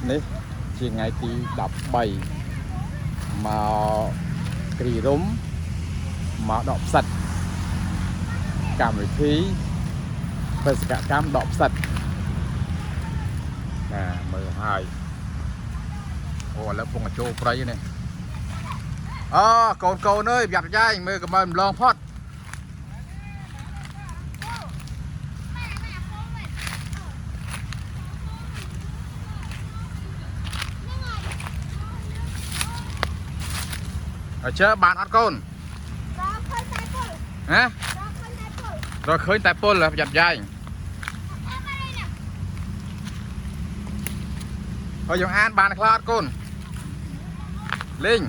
នេះជាថ្ងៃទី13មកគ្រីរុំមកដកផ្សិតកម្មវិធីបេសកកម្មដកផ្សិតណាមើលហើយអូឥឡូវពងចូលព្រៃនេះអូកូនអើយប្រយ័ត្នប្រយែងមើលកំមើម្លងផុតជើបានអត់កូនហ៎រកឃើញតែពលប្រយ័ត្នប្រយែងហើយយើងអានបានខ្លះអត់កូនលេង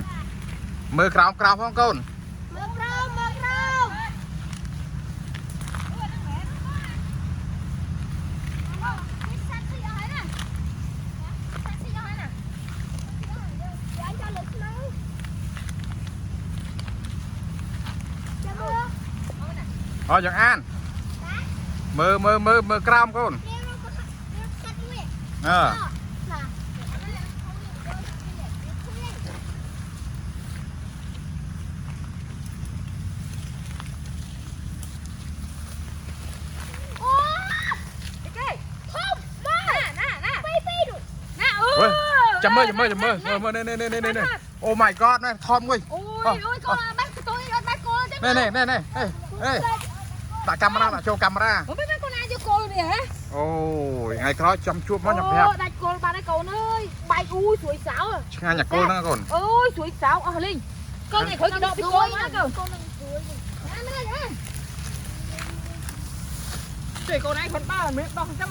មើលក្រោមផងកូនមើលក្រោមអូយ៉ាងអានមើលក្រោមកូនចាំមើលនេះអូ my god នេះថតមួយអូយកូនបាត់កតុយអត់បាត់គោលចឹងនេះដាក់កាមេរ៉ាដាក់ចូលកាមេរ៉ាមិនកូនណាយកគោលនេះហ៎អូយថ្ងៃក្រោយចាំជួបមកខ្ញុំប្រាប់ដាច់គោលបានហើយកូនអើយបែកអូយស្រួយសៅឆ្ងាញ់អាគោលហ្នឹងកូនអូយស្រួយសៅអស់លេងកូនថ្ងៃក្រោយគេដកពីគោលមកកូននឹងស្រួយណាកូនឯងគាត់បើមិនដោះអញ្ចឹង